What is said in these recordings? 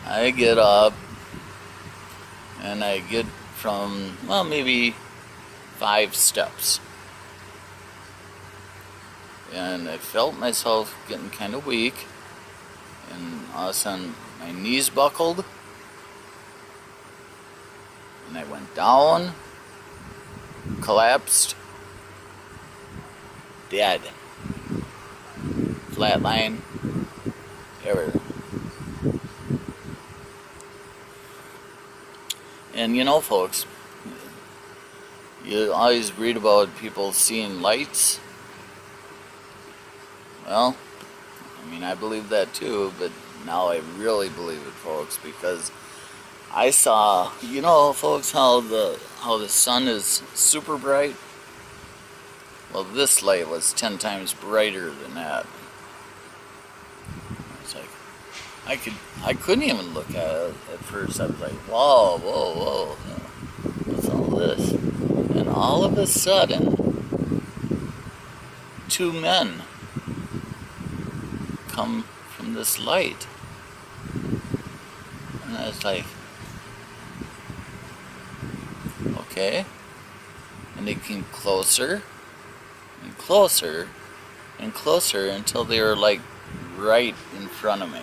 I get up and I get from, well, maybe 5 steps. And I felt myself getting kind of weak, and all of a sudden my knees buckled, and I went down, collapsed, dead, flatline, everything. And you know, folks, you always read about people seeing lights. Well, I mean, I believe that too, but now I really believe it, folks, because I saw, you know, folks, how the sun is super bright. Well, this light was 10 times brighter than that. It's like I couldn't even look at it at first. I was like, whoa, whoa, whoa, what's all this? And all of a sudden, 2 men come from this light, and I was like, okay. And they came closer and closer and closer until they were like right in front of me.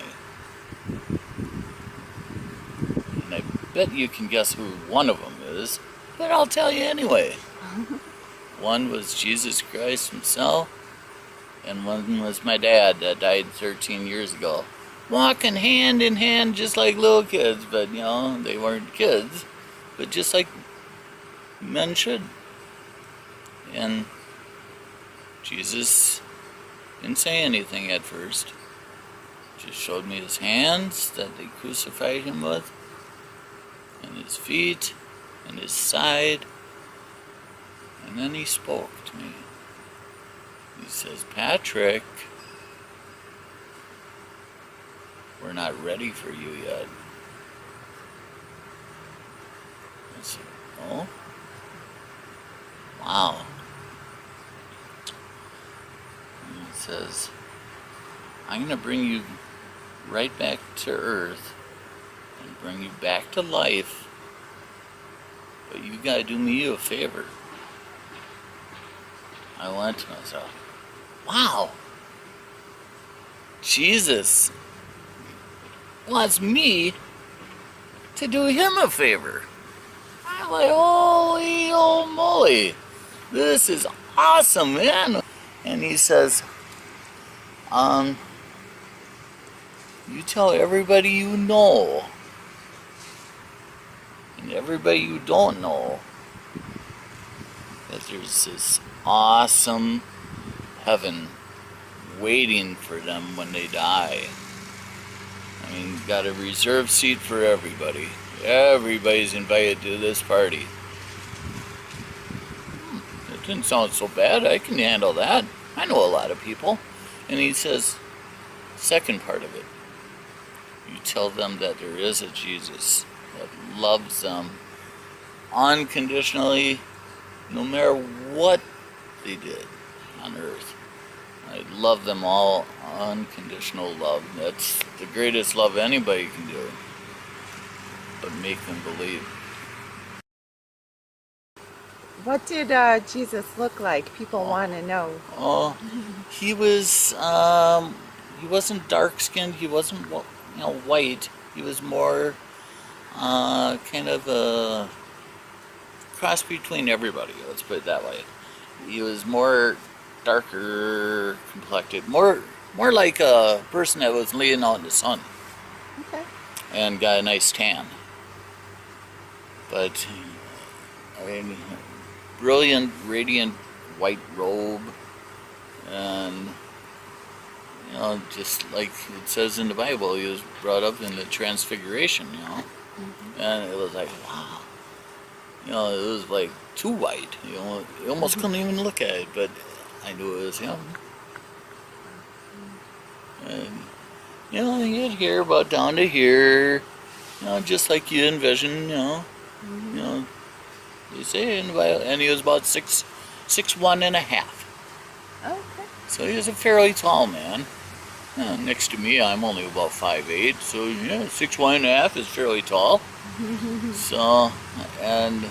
And I bet you can guess who one of them is, but I'll tell you anyway. One was Jesus Christ himself, and one was my dad that died 13 years ago. Walking hand in hand just like little kids, but you know, they weren't kids, but just like men should. And Jesus didn't say anything at first. Just showed me his hands that they crucified him with, and his feet, and his side, and then he spoke to me. He says, Patrick, we're not ready for you yet. I said, oh? Wow. And he says, I'm going to bring you right back to earth and bring you back to life, but you got to do me a favor. I went to myself, wow, Jesus wants me to do him a favor. I'm like, holy old moly, this is awesome, man. And he says, you tell everybody you know, and everybody you don't know, that there's this awesome heaven waiting for them when they die. I mean, you've got a reserved seat for everybody. Everybody's invited to this party. It didn't sound so bad. I can handle that. I know a lot of people. And he says, second part of it, you tell them that there is a Jesus that loves them unconditionally, no matter what they did on earth. I love them all, unconditional love. That's the greatest love anybody can do, but make them believe. What did Jesus look like? People want to know. Oh, he was, he wasn't dark-skinned, he wasn't, you know, white. He was more kind of a cross between everybody, let's put it that way. He was more darker complected, more like a person that was laying out in the sun. Okay. And got a nice tan. But I mean, brilliant, radiant white robe, and you know, just like it says in the Bible, he was brought up in the transfiguration, you know. And it was like, wow, you know, it was like too white, you know, you almost couldn't even look at it, but I knew it was him. And you know, you'd hear about down to here, you know, just like you envision, you know, they say in the Bible, and he was about 6'1.5". Okay. So he was a fairly tall man. Next to me, I'm only about 5'8", so yeah, 6'1.5" is fairly tall. So, and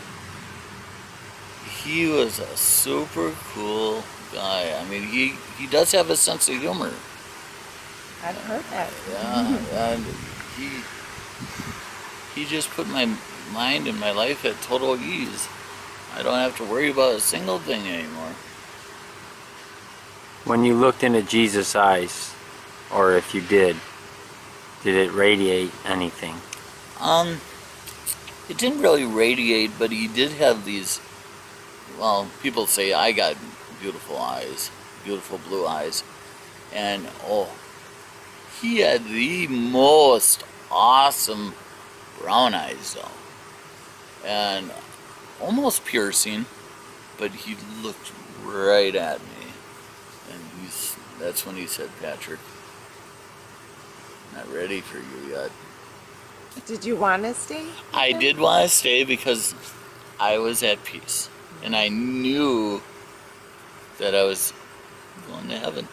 he was a super cool guy. I mean, he does have a sense of humor. I've heard that. Yeah, and he just put my mind and my life at total ease. I don't have to worry about a single thing anymore. When you looked into Jesus' eyes, or if you did it radiate anything? It didn't really radiate, but he did have these, well, people say I got beautiful eyes, beautiful blue eyes. And oh, he had the most awesome brown eyes though. And almost piercing, but he looked right at me. And that's when he said, "Patrick, not ready for you yet." Did you want to stay? I did want to stay because I was at peace. And I knew that I was going to heaven.